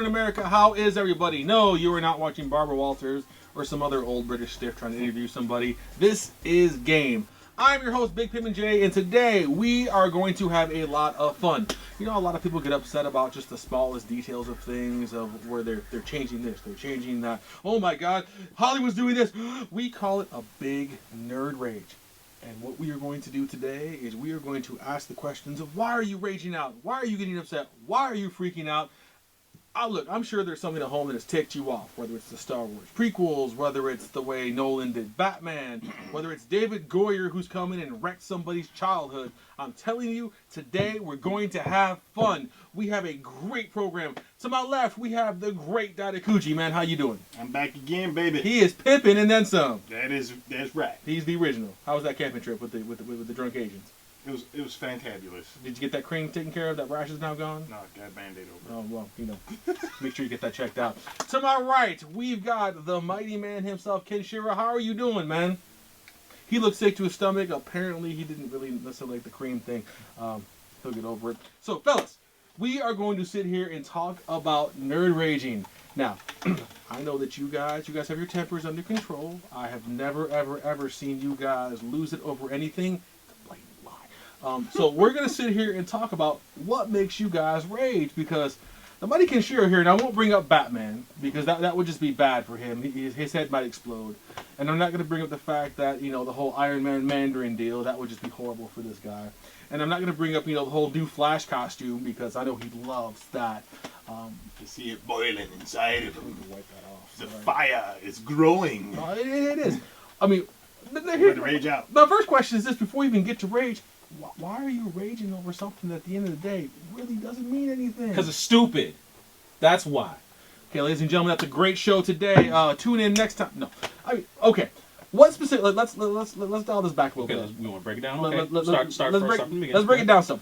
in America. How is everybody? No, you are not watching Barbara Walters or some other old British stiff trying to interview somebody. This is Game. I'm your host, Big Pimpin J, and today we are going to have a lot of fun. You know, a lot of people get upset about just the smallest details of things, of where they're changing this, they're changing that. Oh my God, Hollywood's doing this. We call it a big nerd rage. And what we are going to do today is we are going to ask the questions of why are you raging out? Why are you getting upset? Why are you freaking out? Look, I'm sure there's something at home that has ticked you off, whether it's the Star Wars prequels, whether it's the way Nolan did Batman, whether it's David Goyer who's come in and wrecked somebody's childhood. I'm telling you, today we're going to have fun. We have a great program. To my left, we have the great Dada Kuji. Man, how you doing? I'm back again, baby. He is pimping and then some. That's right. He's the original. How was that camping trip with the drunk Asians? It was fantabulous. Did you get that cream taken care of? That rash is now gone? No, I got a Band-Aid over. Oh, well, you know, make sure you get that checked out. To my right, we've got the mighty man himself, Ken Shira. How are you doing, man? He looked sick to his stomach. Apparently, he didn't really necessarily like the cream thing. He'll get over it. So, fellas, we are going to sit here and talk about nerd raging. Now, I know that you guys have your tempers under control. I have never, ever, ever seen you guys lose it over anything. So we're going to sit here and talk about what makes you guys rage, because the mighty Ken Shira here, and I won't bring up Batman, because that would just be bad for him. His head might explode. And I'm not going to bring up the fact that, you know, the whole Iron Man Mandarin deal, that would just be horrible for this guy. And I'm not going to bring up, you know, the whole new Flash costume, because I know he loves that. You see it boiling inside of him. Wipe that off. The fire is growing. It is. I mean, Ready to rage out. My first question is this, before we even get to rage. Why are you raging over something that at the end of the day really doesn't mean anything? Because it's stupid. That's why. Okay, ladies and gentlemen, that's a great show today. Tune in next time. No, I mean, okay. What specific? Let's dial this back a little bit. We want to break it down. Okay. Start from the beginning. Let's break it down some.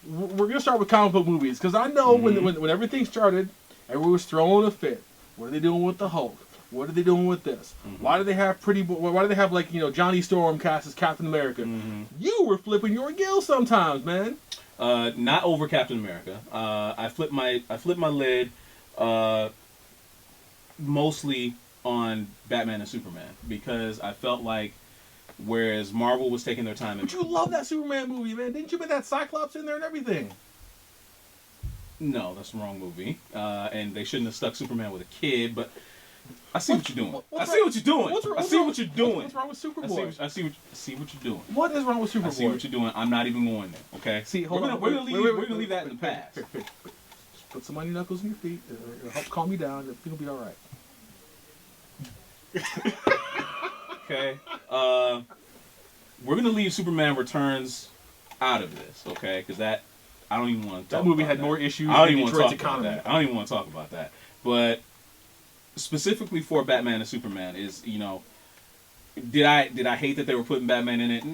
We're gonna start with comic book movies, because I know when everything started, everyone was throwing a fit. What are they doing with the Hulk? What are they doing with this? Mm-hmm. Why do they have why do they have, like, you know, Johnny Storm cast as Captain America? Mm-hmm. You were flipping your gills sometimes, man. Not over Captain America. I flipped my lid mostly on Batman and Superman, because I felt like whereas Marvel was taking their time. But you love that Superman movie, man. Didn't you put that Cyclops in there and everything? No, that's the wrong movie. And they shouldn't have stuck Superman with a kid, but I see what you're doing. I see what you're doing. I see what you're doing. What's wrong with Superboy? I see what you're doing. What is wrong with Superboy? I see what you're doing. I'm not even going there. Okay. See, hold on. We're gonna leave that in the past. Just put some on your knuckles and your feet. It'll help calm you down. Everything will be all right. Okay. We're gonna leave Superman Returns out of this. Okay, because that I don't even want to talk. That movie about had that. more issues. I don't even than want to Detroit's talk about economy. that. I don't even want to talk about that. But specifically for Batman and Superman is, you know, did I hate that they were putting Batman in it?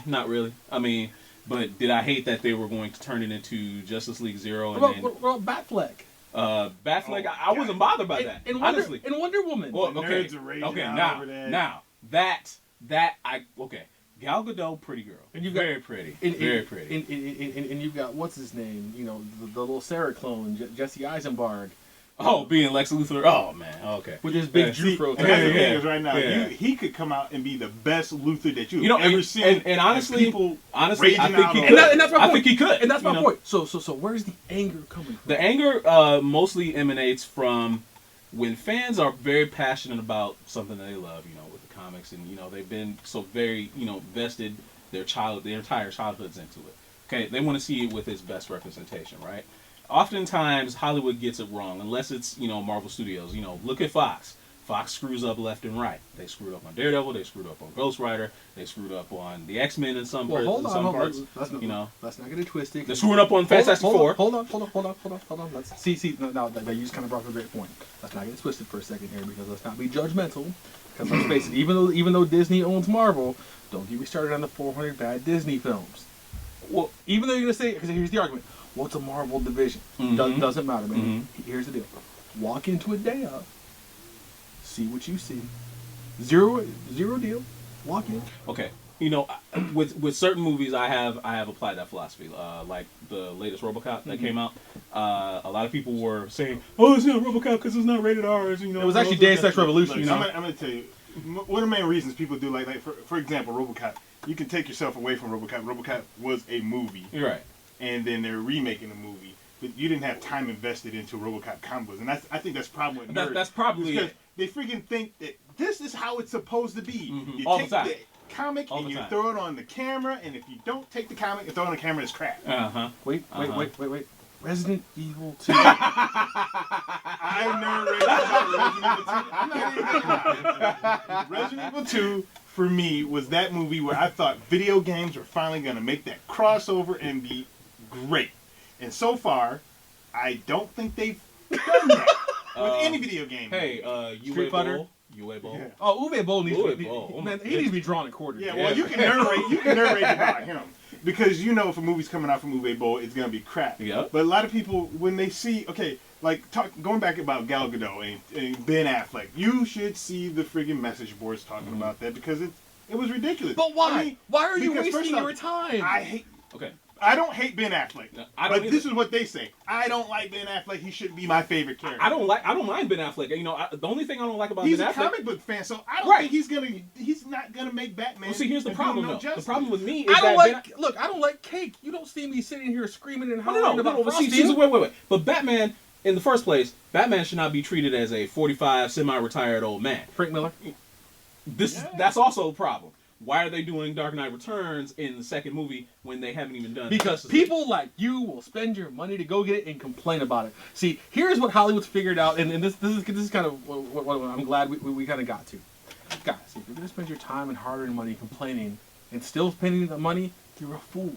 Not really. I mean, but did I hate that they were going to turn it into Justice League Zero? What about Batfleck? Batfleck, I wasn't bothered by that. Honestly, in Wonder Woman. Well, okay, now that. Gal Gadot, pretty girl, and very pretty. And you've got, what's his name? You know, the little Sarah clone, Jesse Eisenberg. Oh, being Lex Luthor. Oh man, okay. With his big Jew fro. That's the thing is right now, he could come out and be the best Luthor that you've ever seen. And honestly, I think he could. And that's my point. I think he could. And that's my point. So where's the anger coming from? The anger mostly emanates from when fans are very passionate about something that they love. You know, with the comics, and you know they've been so very vested their entire childhoods into it. Okay, they want to see it with its best representation, right? Oftentimes, Hollywood gets it wrong, unless it's, you know, Marvel Studios. You know, look at Fox. Fox screws up left and right. They screwed up on Daredevil. They screwed up on Ghost Rider. They screwed up on the X-Men in some parts. Let's not get it twisted. They're screwing up on Fantastic Four. Hold on. Let's see. Now that you just kind of brought up a great point. Let's not get it twisted for a second here, because let's not be judgmental. Because let's face it, even though Disney owns Marvel, don't get me started on the 400 bad Disney films. Well, even though you're gonna say, because here's the argument. What's a Marvel division? Mm-hmm. Doesn't matter, man. Mm-hmm. Here's the deal. Walk into a day of, see what you see. Zero deal. Walk in. Okay. you know, with certain movies, I have applied that philosophy. Like the latest RoboCop that came out, a lot of people were saying, "Oh, it's not RoboCop because it's not rated R." You know, it was actually Deus Ex Revolution. Look, I'm gonna tell you, one of the main reasons people do like for example, RoboCop. You can take yourself away from RoboCop. RoboCop was a movie, right? And then they're remaking the movie, but you didn't have time invested into RoboCop combos, and I think that's probably what that's probably because they freaking think that this is how it's supposed to be. You All take the time. the comic and you throw it on the camera, and if you don't take the comic and throw it on the camera, it's crap. Wait. Resident Evil 2. I narrated about Resident Evil 2. Resident Evil 2 for me was that movie where I thought video games were finally going to make that crossover and be great. And so far, I don't think they've done that with any video game. Hey, Street Fighter. Uwe Boll. Yeah. Oh, Uwe Boll needs to be. Man, he needs to be drawn and quartered. Yeah, well, you can narrate about him. Because you know if a movie's coming out from Uwe Boll, it's going to be crap. Yeah. But a lot of people, when they see, going back about Gal Gadot and Ben Affleck, you should see the friggin' message boards talking about that because it was ridiculous. But why? I mean, why are you wasting your time? I don't hate Ben Affleck. No, but this is what they say. I don't like Ben Affleck. He shouldn't be my favorite character. I don't mind Ben Affleck. You know, the only thing I don't like about he's Ben Affleck. He's a comic book fan, so I don't think he's not gonna make Batman. Well, see, here's the problem though. The problem with me is I don't like cake. You don't see me sitting here screaming and hollering about Frosty. Wait. But Batman, in the first place, Batman should not be treated as a 45 semi-retired old man. Frank Miller. That's also a problem. Why are they doing Dark Knight Returns in the second movie when they haven't even done? Because people like you will spend your money to go get it and complain about it. See, here's what Hollywood's figured out, and this is kind of what I'm glad we kind of got to. Guys, if you're going to spend your time and hard-earned money complaining and still spending the money, you're a fool.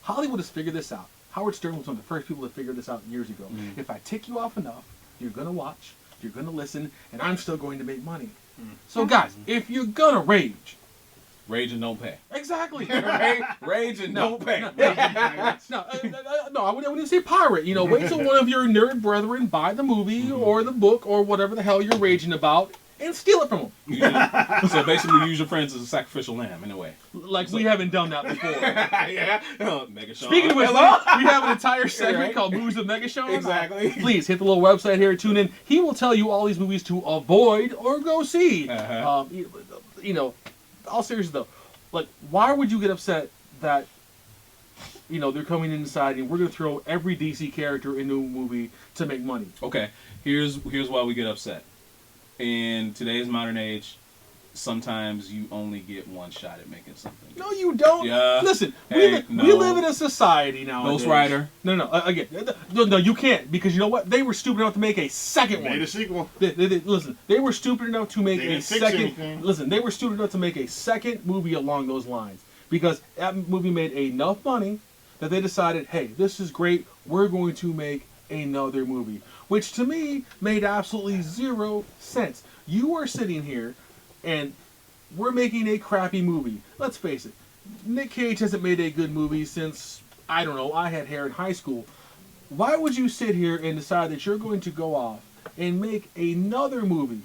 Hollywood has figured this out. Howard Stern was one of the first people to figure this out years ago. If I tick you off enough, you're going to watch, you're going to listen, and I'm still going to make money. So guys, if you're going to rage and don't pay. Exactly. Rage and don't pay. No, I wouldn't even say pirate. You know, wait till one of your nerd brethren buy the movie or the book or whatever the hell you're raging about and steal it from them. So basically, use your friends as a sacrificial lamb in a way. Like we haven't done that before. Yeah. Mega Sean. Speaking of which, we have an entire segment called Movies with Mega Sean. Exactly. Please hit the little website here, tune in. He will tell you all these movies to avoid or go see. You know, all seriously though, like, why would you get upset that, you know, they're coming inside and we're going to throw every DC character into a movie to make money? Okay, here's why we get upset. In today's modern age, sometimes you only get one shot at making something. No, you don't. Yeah. Listen, we live in a society now. Ghost Rider. No, again, no, you can't, because you know what? They were stupid enough to make a second one. Made a sequel. Listen, they were stupid enough to make a second. Anything. Listen, they were stupid enough to make a second movie along those lines because that movie made enough money that they decided, hey, this is great. We're going to make another movie, which to me made absolutely zero sense. You are sitting here, and we're making a crappy movie. Let's face it. Nick Cage hasn't made a good movie since, I don't know, I had hair in high school. Why would you sit here and decide that you're going to go off and make another movie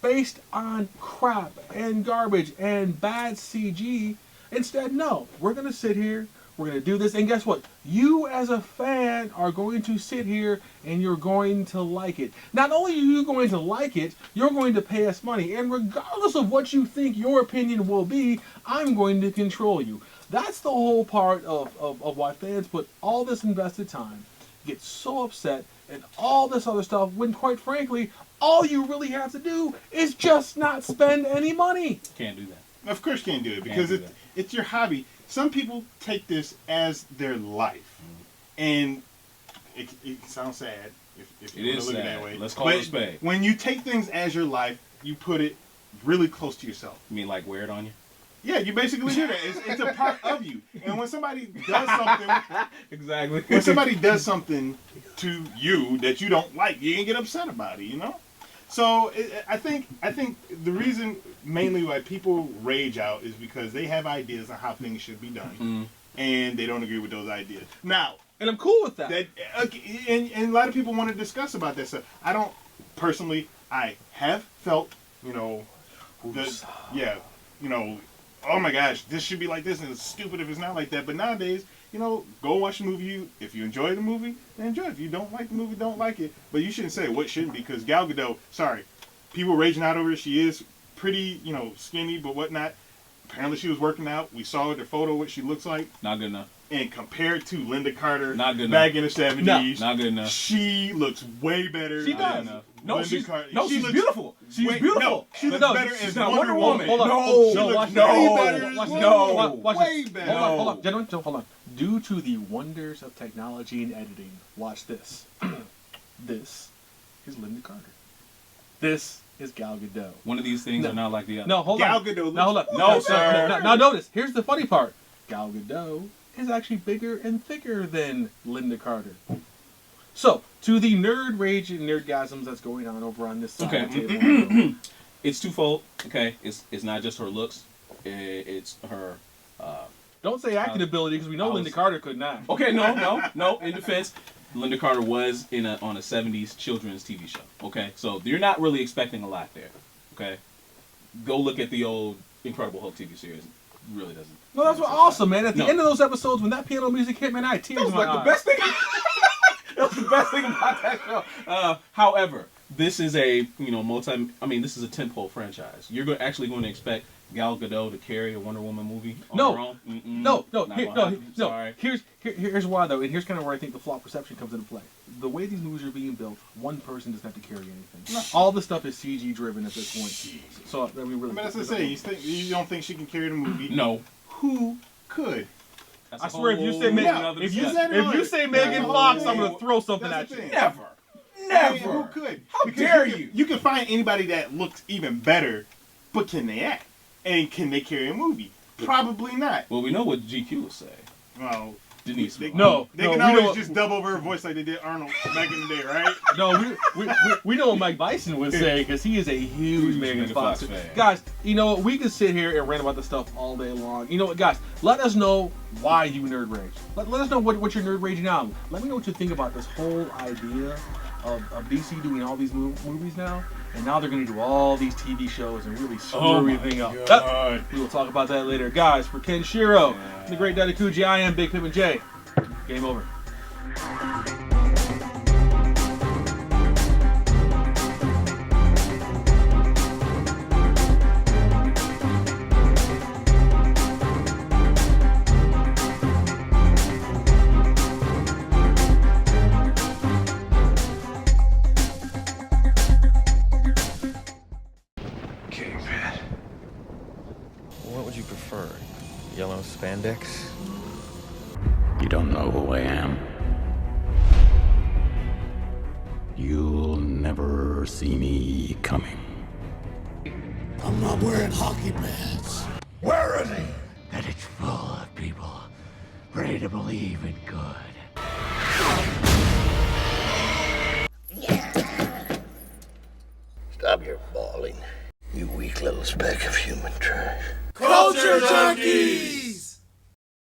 based on crap and garbage and bad CG? Instead, no. We're going to sit here, we're going to do this, and guess what? You as a fan are going to sit here and you're going to like it. Not only are you going to like it, you're going to pay us money. And regardless of what you think your opinion will be, I'm going to control you. That's the whole part of why fans put all this invested time, get so upset, and all this other stuff, when quite frankly, all you really have to do is just not spend any money. Can't do that. Of course you can't do it because it's your hobby. Some people take this as their life, and it sounds sad if you want to look at it that way. Let's call it a spade. When you take things as your life, you put it really close to yourself. You mean like wear it on you? Yeah, you basically do that. It's a part of you. And when somebody does something, exactly. When somebody does something to you that you don't like, you can get upset about it. You know. So I think the reason mainly why people rage out is because they have ideas on how things should be done, and they don't agree with those ideas. Now, and I'm cool with that. And a lot of people want to discuss about that stuff. I don't personally. I have felt, oh my gosh, this should be like this, and it's stupid if it's not like that. But nowadays, you know, go watch the movie. If you enjoy the movie, then enjoy it. If you don't like the movie, don't like it. But you shouldn't say what shouldn't be, because Gal Gadot, sorry, people raging out over her. She is pretty, you know, skinny, but whatnot. Apparently she was working out. We saw the photo, what she looks like. Not good enough. And compared to Linda Carter Not good back enough. in the 70s, Not good enough. she looks way better. She does. No, Linda she's Carter. she's looks beautiful. She's way- beautiful. No, she looks No, better she's as not Wonder Wonder Woman. Hold on. No, she no, looks watch way this. better as Watch Wonder this. Woman. Watch Way this. better. Hold on. Gentlemen, hold on. Due to the wonders of technology and editing, watch this. This is Linda Carter. This is Gal Gadot. One of these things are not like the other. No, hold Gal on. Gadot Now hold on. looks- No, sir. Now notice. Here's the funny part. Gal Gadot is actually bigger and thicker than Linda Carter. So, to the nerd rage and nerdgasms that's going on over on this side of the table. It's twofold. Okay, it's not just her looks. It's her. Don't say acting ability, because we know Linda Carter couldn't act. Okay, no. In defense, Linda Carter was on a '70s children's TV show. Okay, so you're not really expecting a lot there. Okay, go look at the old Incredible Hulk TV series. It really doesn't. No, that's what awesome, man. At the end of those episodes, when that piano music hit, man, I had tears That was in my like eyes. the best thing. That was the best thing about that show. However, this is a this is a tentpole franchise. You're actually going to expect Gal Gadot to carry a Wonder Woman movie on her own? No. Sorry. Here's why though, and here's kind of where I think the flawed perception comes into play. The way these movies are being built, one person doesn't have to carry anything. No. All the stuff is CG driven at this point. So I mean, really. I mean, that's what I say. You don't think she can carry the movie? No. Who could? That's I a swear, if you say whole Megan, nother if you discussion. said if you say Megan That's Fox, the I'm gonna thing. throw something That's at the you. thing. Never. I mean, who could? How Because dare you? you? You can find anybody that looks even better, but can they act? And can they carry a movie? Probably not. Well, we know what GQ will say. Well, Denise. they, No, they no, can we always don't- just dub over her voice like they did Arnold back in the day, right? No, we know what Mike Bison would say, because he is a huge Megan Fox fan. Guys, you know what? We can sit here and rant about this stuff all day long. You know what, guys? Let us know why you nerd rage. Let us know what you're nerd raging on. Let me know what you think about this whole idea of DC doing all these movies now. And now they're going to do all these TV shows and really screw everything up. God. We will talk about that later. Guys, for Ken Shiro, the great Dadaku, G.A.M.E, Big Pimpin J. Game over. Kingpin. What would you prefer? Yellow spandex? You don't know who I am. You'll never see me coming. I'm not wearing hockey pads. Where is he? And it's full of people ready to believe in good. Stop your bawling, you weak little speck of human trash. Culture Junkies!